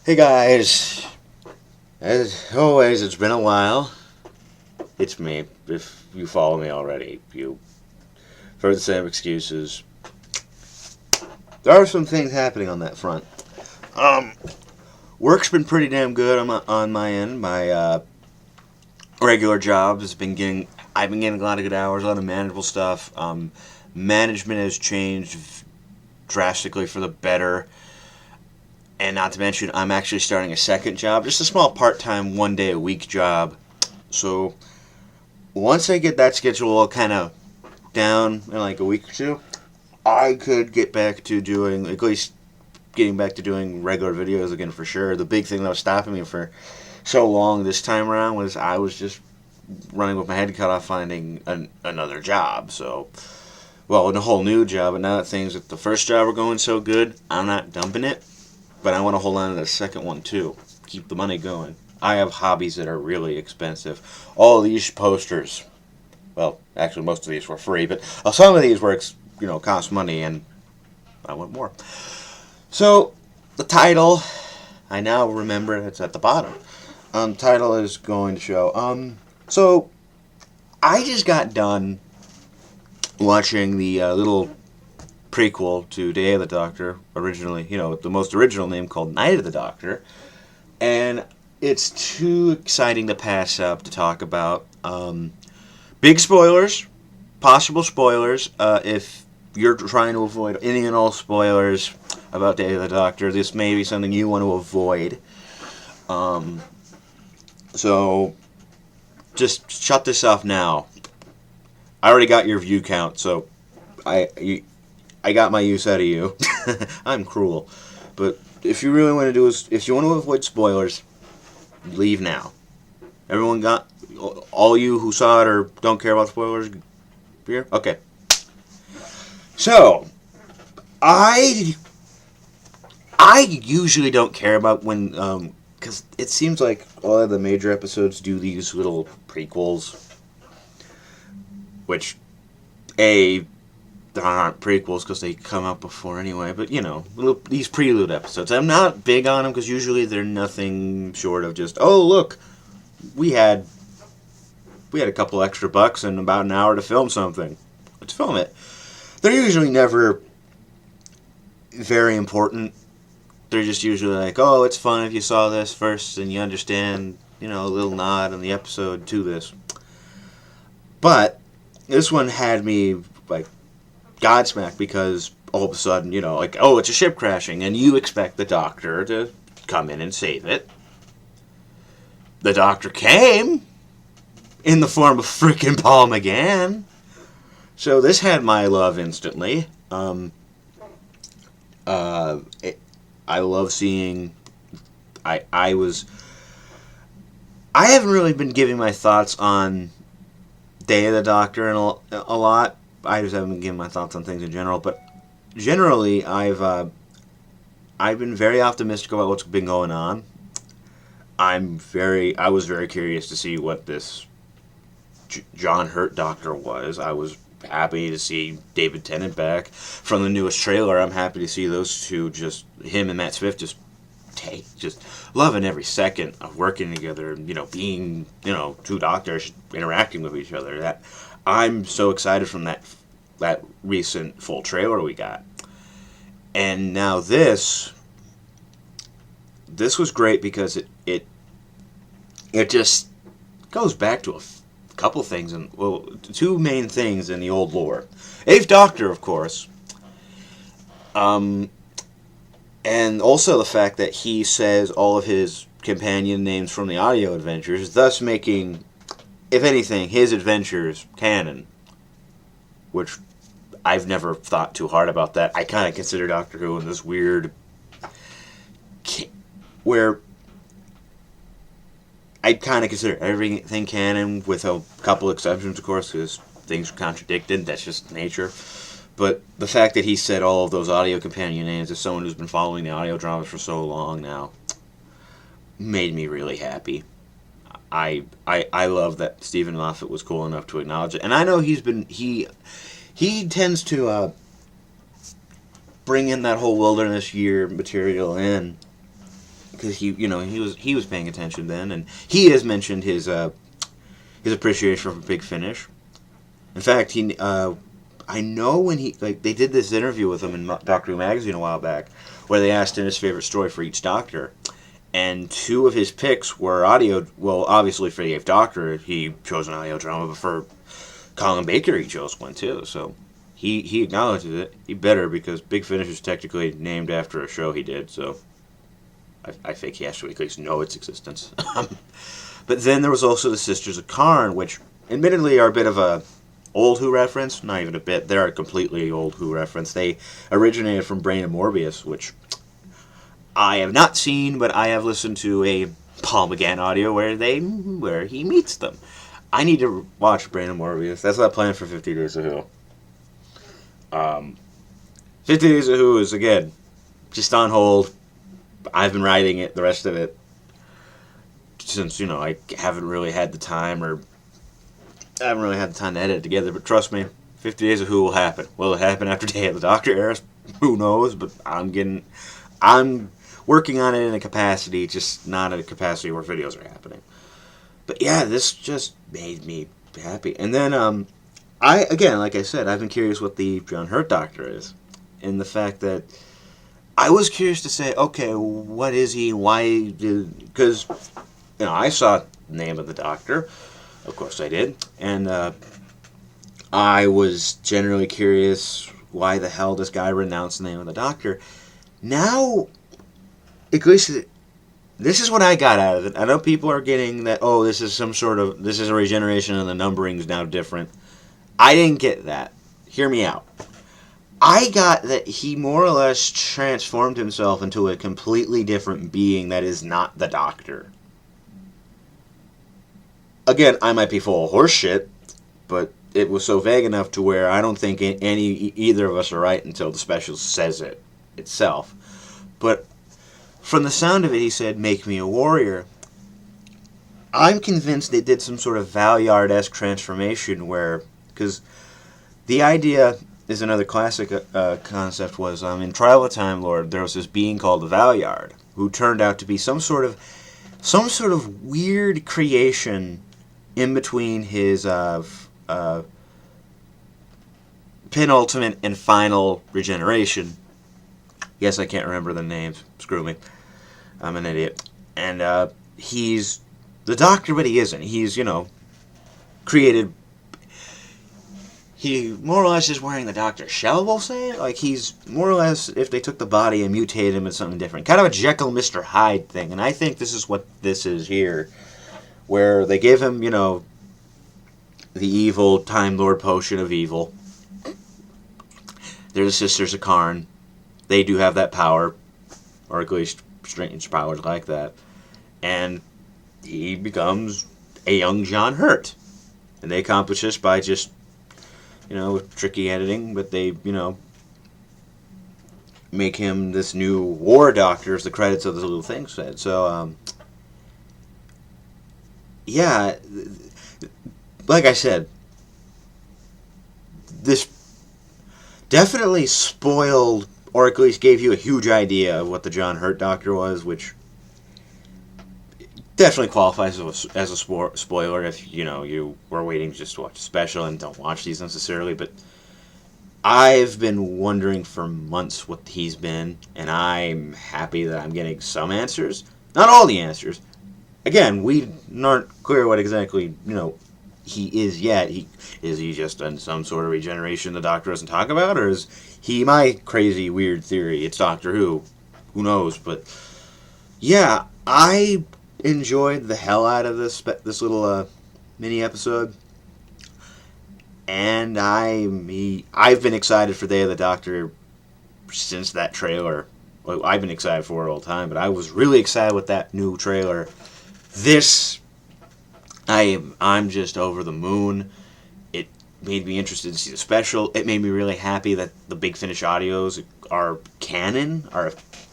Hey guys, as always, it's been a while. It's me. If you follow me already, you for the same excuses. There are some things happening on that front. Um, Work's been pretty damn good on my end. My regular job has been getting. I've been getting a lot of good hours, a lot of manageable stuff. Management has changed drastically for the better. And not to mention, I'm actually starting a second job, just a small part time, 1 day a week job. So once I get that schedule all kind of down in like a week or two, I could get back to doing, at least getting back to doing regular videos again for sure. The big thing that was stopping me for so long this time around was I was just running with my head cut off finding another job. So, well, a whole new job, but now that things at the first job are going so good, I'm not dumping it, but I want to hold on to the second one too. Keep the money going. I have hobbies that are really expensive. All these posters, well, actually, most of these were free, but some of these works, cost money, and I want more. So, the title, I now remember it's at the bottom. Title is going to show. So I just got done watching the little prequel to Day of the Doctor, originally, the most original name called Night of the Doctor, and it's too exciting to pass up to talk about. Big spoilers, possible spoilers. If you're trying to avoid any and all spoilers about Day of the Doctor, this may be something you want to avoid. Um, so just shut this off now. I already got your view count, so I got my use out of you. I'm cruel, but if you really want to do is if you want to avoid spoilers, leave now. Everyone got all you who saw it or don't care about spoilers here. Okay. So I usually don't care about when because it seems like all of the major episodes do these little prequels, which a there aren't prequels because they come out before anyway. But these prelude episodes, I'm not big on them because usually they're nothing short of just look, we had a couple extra bucks and about an hour to film something. Let's film it. They're usually never very important. They're just usually like, oh, it's fun if you saw this first and you understand, a little nod in the episode to this. But this one had me like Godsmack because all of a sudden, it's a ship crashing and you expect the Doctor to come in and save it. The Doctor came in the form of freaking Paul McGann. So this had my love instantly. I love seeing. I was. I haven't really been giving my thoughts on Day of the Doctor a lot. I just haven't been giving my thoughts on things in general. But generally, I've been very optimistic about what's been going on. I was very curious to see what this John Hurt Doctor was. I was happy to see David Tennant back from the newest trailer. I'm happy to see those two, just him and Matt Smith, just loving every second of working together. Being two doctors interacting with each other. That I'm so excited from that recent full trailer we got. And now this was great because it just goes back to a couple things, and two main things in the old lore. Eighth Doctor, of course, and also the fact that he says all of his companion names from the audio adventures, thus making, if anything, his adventures canon, which I've never thought too hard about that. I kind of consider Doctor Who in this weird where I kind of consider everything canon, with a couple exceptions, of course, because things are contradicted. That's just nature. But the fact that he said all of those audio companion names as someone who's been following the audio dramas for so long now made me really happy. I love that Stephen Moffat was cool enough to acknowledge it, and I know he tends to bring in that whole Wilderness Year material in because he was paying attention then, and he has mentioned his appreciation for Big Finish. In fact, I know when they did this interview with him in Doctor Who magazine a while back, where they asked him his favorite story for each Doctor, and two of his picks were audio. Well, obviously for the Eighth Doctor, he chose an audio drama, but for Colin Baker, he chose one too. So he acknowledges it. He better, because Big Finish is technically named after a show he did. So I think he has to at least know its existence. But then there was also the Sisters of Karn, which admittedly are a bit of a old Who reference. Not even a bit. They're a completely old Who reference. They originated from Brain of Morbius, which I have not seen, but I have listened to a Paul McGann audio where he meets them. I need to watch Brain of Morbius. That's not planned for 50 Days of Who. 50 Days of Who is, again, just on hold. I've been writing it, the rest of it, since, I haven't really had the time, or I haven't really had the time to edit it together. But trust me, 50 Days of Who will happen. Will it happen after Day of the Doctor airs? Who knows? But I'm working on it in a capacity, just not in a capacity where videos are happening. But yeah, this just made me happy. And then, like I said, I've been curious what the John Hurt Doctor is. And the fact that I was curious to say, okay, what is he? Why? Because, I saw the name of the Doctor. Of course I did. And I was generally curious why the hell this guy renounced the name of the Doctor. Now, at least this is what I got out of it. I know people are getting that, this is a regeneration and the numbering's now different. I didn't get that. Hear me out. I got that he more or less transformed himself into a completely different being that is not the Doctor. Again, I might be full of horse shit, but it was so vague enough to where I don't think either of us are right until the special says it itself. But from the sound of it, he said, "Make me a warrior." I'm convinced they did some sort of Valeyard-esque transformation where, because the idea is another classic concept was in Trial of the Time Lord, there was this being called the Valeyard who turned out to be some sort of weird creation in between his penultimate and final regeneration. Yes, I can't remember the names. Screw me. I'm an idiot. And he's the Doctor, but he isn't. He's, created. He more or less is wearing the Doctor's shell, we'll say. Like, he's more or less, if they took the body and mutated him into something different. Kind of a Jekyll, Mr. Hyde thing. And I think this is what this is here. Where they give him, the evil Time Lord potion of evil. They're the Sisters of Karn. They do have that power. Or at least strange powers like that. And he becomes a young John Hurt. And they accomplish this by just, with tricky editing, but they, make him this new War Doctor, as the credits of this little thing said. So, yeah, like I said, this definitely spoiled, or at least gave you a huge idea of what the John Hurt Doctor was, which definitely qualifies as a spoiler if, you were waiting just to watch a special and don't watch these necessarily. But I've been wondering for months what he's been, and I'm happy that I'm getting some answers. Not all the answers. Again, we aren't clear what exactly, he is yet. Is he just in some sort of regeneration the Doctor doesn't talk about? Or is he my crazy, weird theory? It's Doctor Who. Who knows? But, yeah, I enjoyed the hell out of this little mini episode, and I've been excited for Day of the Doctor since that trailer. Well, I've been excited for it all the time, but I was really excited with that new trailer. This, I'm just over the moon. It made me interested to see the special. It made me really happy that the Big Finish audios are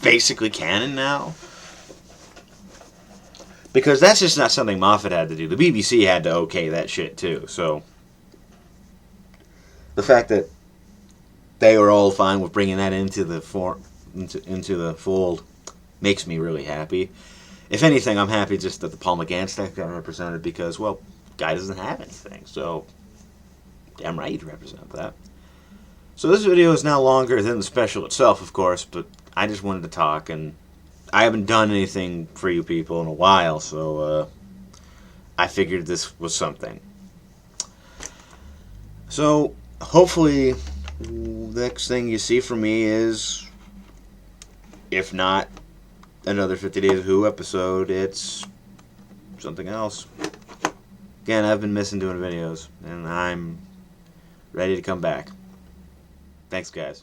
basically canon now. Because that's just not something Moffat had to do. The BBC had to okay that shit too. So the fact that they were all fine with bringing that into the fold, makes me really happy. If anything, I'm happy just that the Paul McGann stuff got represented because, well, guy doesn't have anything, so damn right you'd represent that. So this video is now longer than the special itself, of course, but I just wanted to talk, and I haven't done anything for you people in a while, so I figured this was something. So hopefully the next thing you see from me is, if not another 50 Days of Who episode, it's something else. Again, I've been missing doing videos, and I'm ready to come back. Thanks, guys.